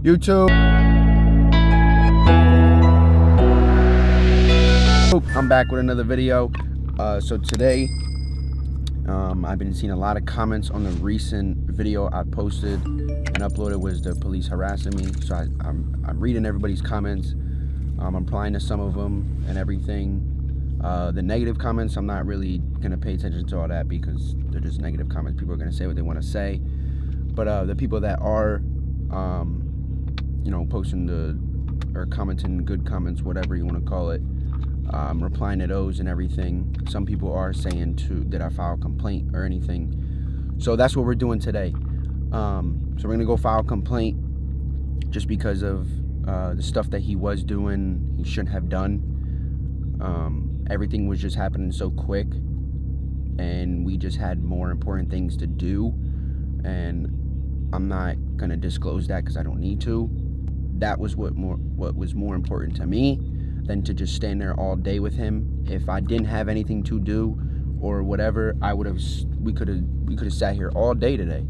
YouTube. I'm back with another video. So today, I've been seeing a lot of comments on the recent video I posted and uploaded was the police harassing me. So I'm reading everybody's comments. I'm replying to some of them and everything. The negative comments, I'm not really gonna pay attention to all that because they're just negative comments. People are gonna say what they want to say. But the people that are, you know, posting or commenting good comments, whatever you want to call it, replying to those and everything. Some people are saying did I file a complaint or anything? So that's what we're doing today. So we're gonna go file a complaint just because of the stuff that he was doing, he shouldn't have done. Everything was just happening so quick, and we just had more important things to do, and I'm not gonna disclose that because I don't need to. That was what was more important to me than to just stand there all day with him. If I didn't have anything to do or whatever, we could have sat here all day today.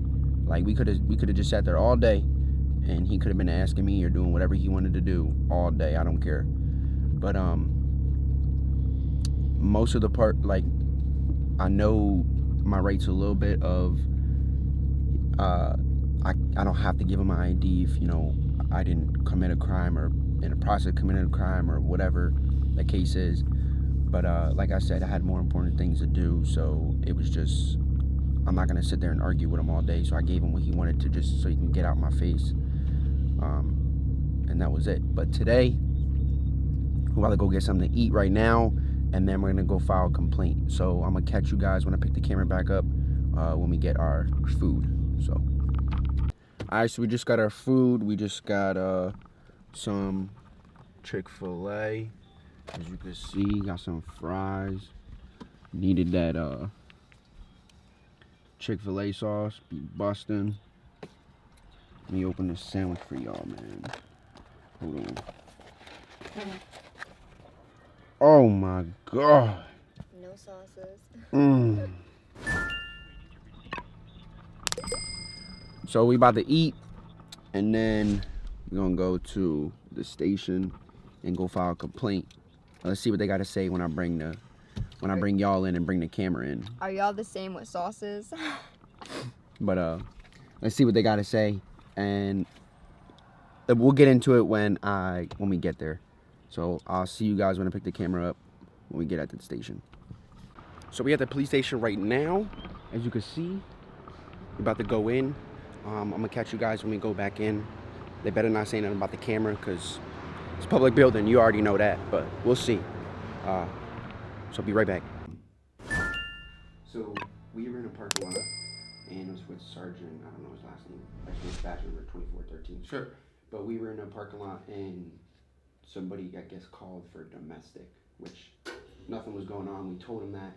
Like we could have just sat there all day, and he could have been asking me or doing whatever he wanted to do all day. I don't care. But most of the part, like, I know my rights a little bit of I don't have to give him my ID if, you know, I didn't commit a crime or in the process of committing a crime or whatever the case is. But like I said, I had more important things to do, so it was just, I'm not gonna sit there and argue with him all day. So I gave him what he wanted to, just so he can get out my face, and that was it. But today we're about to go get something to eat right now, and then we're gonna go file a complaint. So I'm gonna catch you guys when I pick the camera back up when we get our food. So alright, so we just got our food. We just got some Chick-fil-A. As you can see, got some fries. Needed that Chick-fil-A sauce. Be busting. Let me open this sandwich for y'all, man. Hold on. Oh my god. No sauces. So we about to eat, and then we're gonna go to the station and go file a complaint. Let's see what they gotta say when I bring y'all in and bring the camera in. Are y'all the same with sauces? But let's see what they gotta say, and we'll get into it when we get there. So I'll see you guys when I pick the camera up when we get at the station. So we're at the police station right now. As you can see, we're about to go in. I'm gonna catch you guys when we go back in. They better not say nothing about the camera because it's a public building. You already know that, but we'll see. So be right back. So we were in a parking lot, and it was with Sergeant, I don't know his last name, actually his badge number 2413. Sure. But we were in a parking lot, and somebody, I guess, called for domestic, which nothing was going on. We told him that.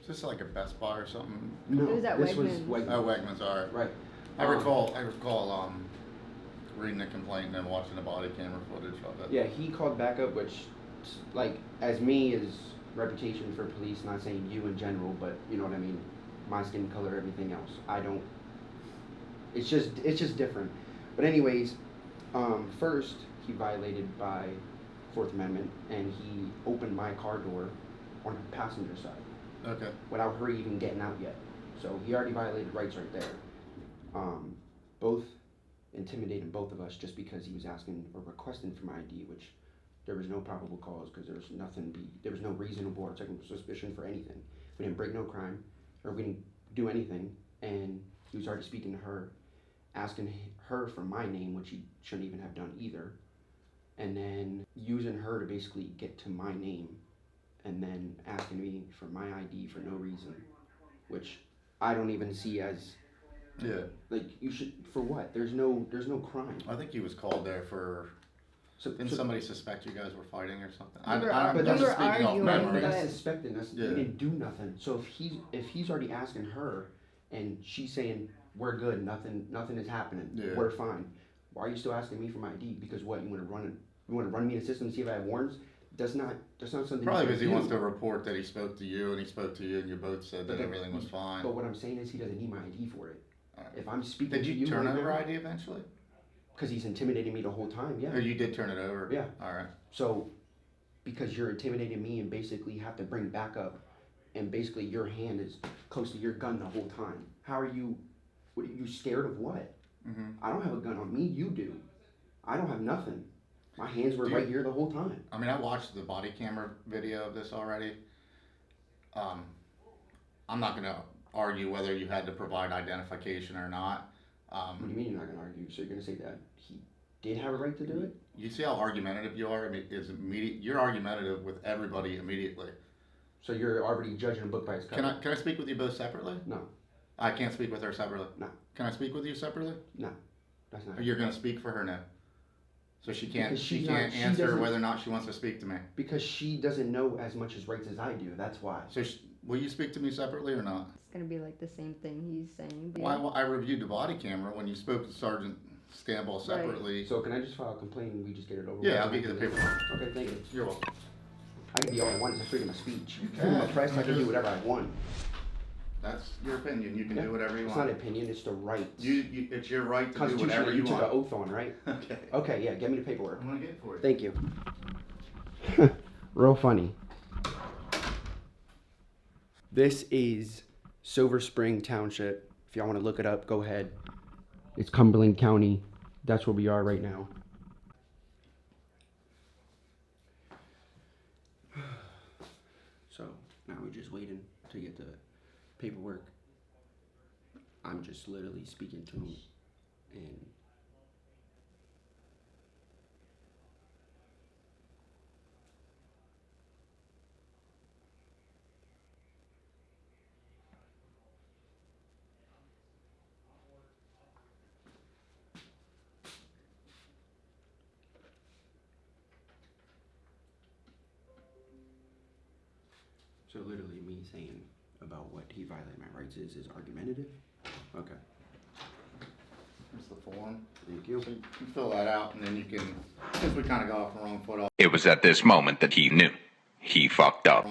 Is this like a Best Buy or something? No, It was at this was Wegmans. Wegmans. Oh, Wegmans, all right. Right. I recall reading the complaint and then watching the body camera footage of it. Yeah, he called backup, which, like, as me, is reputation for police, not saying you in general, but you know what I mean, my skin color, everything else. It's just different. But anyways, first, he violated by 4th Amendment, and he opened my car door on the passenger side. Okay. Without her even getting out yet. So he already violated rights right there. Both intimidating both of us just because he was asking or requesting for my ID, which there was no probable cause because there was no reasonable or technical suspicion for anything. We didn't break no crime, or we didn't do anything, and he was already speaking to her, asking her for my name, which he shouldn't even have done either, and then using her to basically get to my name, and then asking me for my ID for no reason, which I don't even see as, Yeah. like, you should, for what? There's no crime. I think he was called there for, didn't somebody suspect you guys were fighting or something? We were I'm just arguing, speaking off but- memory. That's suspecting. Yeah. We didn't do nothing. So if he's already asking her, and she's saying we're good, nothing is happening, Yeah. we're fine. Why are you still asking me for my ID? Because what, you want to run me in the system and see if I have warrants? That's not something. Probably because he do. wants to report that he spoke to you and he spoke to you and you both said that everything was fine. But what I'm saying is he doesn't need my ID for it. Right. If I'm speaking Did to you, you turn right over now, ID eventually? Because he's intimidating me the whole time, yeah. Or you did turn it over? Yeah. All right. So, because you're intimidating me and basically have to bring backup, and basically your hand is close to your gun the whole time. How are you, what are you scared of what? Mm-hmm. I don't have a gun on me, you do. I don't have nothing. My hands were right here the whole time. I mean, I watched the body camera video of this already. I'm not going to argue whether you had to provide identification or not. What do you mean you're not going to argue? So you're going to say that he did have a right to do it? You see how argumentative you are? I mean, you're argumentative with everybody immediately. So you're already judging a book by its cover? Can I speak with you both separately? No. I can't speak with her separately? No. Can I speak with you separately? No. That's not. Or you're going to speak for her now? So she can't Because answer whether or not she wants to speak to me? Because she doesn't know as much as rights as I do. That's why. So will you speak to me separately or not? It's gonna be like the same thing he's saying. But Well, I reviewed the body camera when you spoke to Sergeant Stanball separately. So can I just file a complaint and we just get it over with? Yeah, I'll get you the paperwork. Okay, thank you. You're welcome. I can be all I want. It's a freedom of speech. You Freedom of can. press, I can do whatever I want. That's your opinion. You can Yeah. do whatever you It's want. not opinion, it's the right. It's your right to do Constitution whatever that you you took want. an oath on, right? Okay. Okay, yeah, get me the paperwork. I'm gonna get it for you. Thank you. Real funny. This is Silver Spring Township. If y'all want to look it up, go ahead. It's Cumberland County. That's where we are right now. So now we're just waiting to get the paperwork. I'm just literally speaking to him and so literally me saying about what he violated my rights is argumentative? Okay. Here's the form. Thank you. So you can fill that out, and then you can, since we kind of got off the wrong foot, It was at this moment that he knew. He fucked up.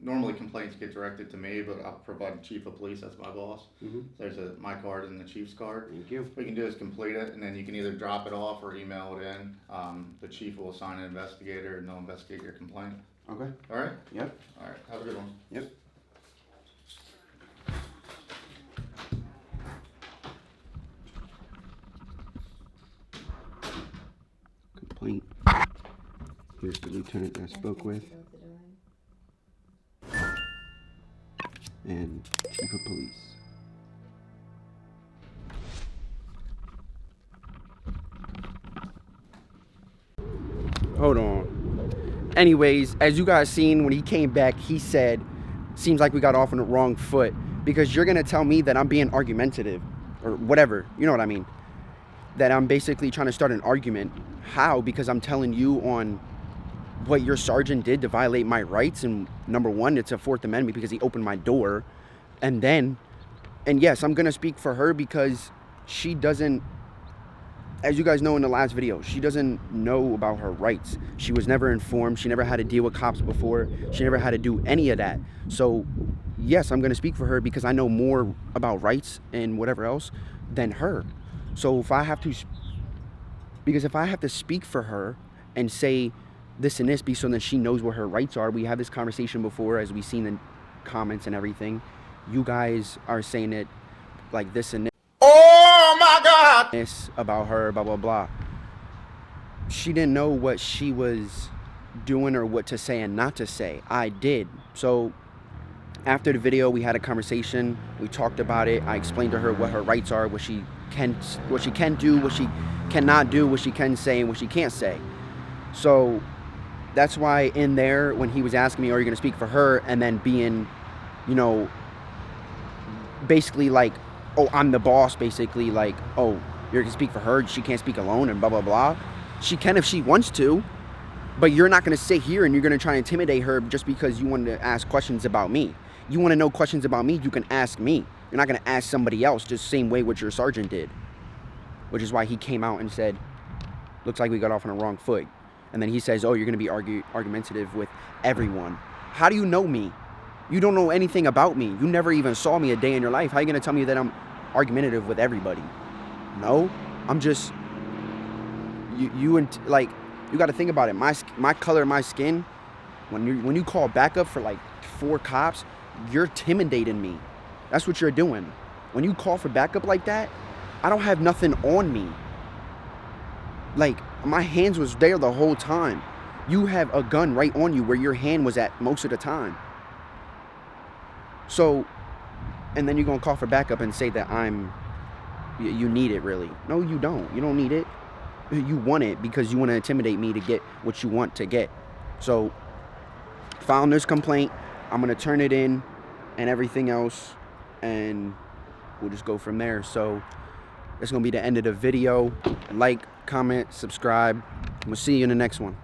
normally complaints get directed to me, but I'll provide the chief of police, that's my boss. Mm-hmm. There's my card and the chief's card. Thank you. What we can do is complete it, and then you can either drop it off or email it in. The chief will assign an investigator, and they'll investigate your complaint. Okay. All right? Yep. All right, have a good one. Yep. Complaint. Here's the lieutenant I spoke with. And chief of police. Hold on. Anyways, as you guys seen, when he came back, he said, seems like we got off on the wrong foot because you're going to tell me that I'm being argumentative or whatever. You know what I mean? That I'm basically trying to start an argument. How? Because I'm telling you on what your sergeant did to violate my rights. And number one, it's a Fourth Amendment because he opened my door. And yes, I'm going to speak for her because she doesn't, as you guys know in the last video, she doesn't know about her rights. She was never informed. She never had to deal with cops before. She never had to do any of that. So yes, I'm going to speak for her because I know more about rights and whatever else than her. So if I have to speak for her and say this and this so that she knows what her rights are, we had this conversation before as we seen in comments and everything. You guys are saying it like this and this. Oh my God! This about her, blah, blah, blah. She didn't know what she was doing or what to say and not to say. I did. So after the video, we had a conversation. We talked about it. I explained to her what her rights are, what she can do, what she cannot do, what she can say, and what she can't say. So that's why in there, when he was asking me, are you going to speak for her? And then being, basically like, oh, I'm the boss, basically like, oh, you're going to speak for her. She can't speak alone and blah, blah, blah. She can if she wants to, but you're not going to sit here and you're going to try and intimidate her just because you wanted to ask questions about me. You want to know questions about me, you can ask me. You're not going to ask somebody else just same way what your sergeant did, which is why he came out and said, looks like we got off on the wrong foot. And then he says, oh, you're going to be argumentative with everyone. How do you know me? You don't know anything about me. You never even saw me a day in your life. How are you going to tell me that I'm argumentative with everybody? No, I'm just like, you got to think about it. My color of my skin, when you call backup for like 4 cops, you're intimidating me. That's what you're doing. When you call for backup like that, I don't have nothing on me. Like, my hands was there the whole time. You have a gun right on you where your hand was at most of the time. So, and then you're going to call for backup and say that you need it, really. No, you don't. You don't need it. You want it because you want to intimidate me to get what you want to get. So, file this complaint. I'm going to turn it in and everything else, and we'll just go from there. So, that's going to be the end of the video. Like, comment, subscribe. We'll see you in the next one.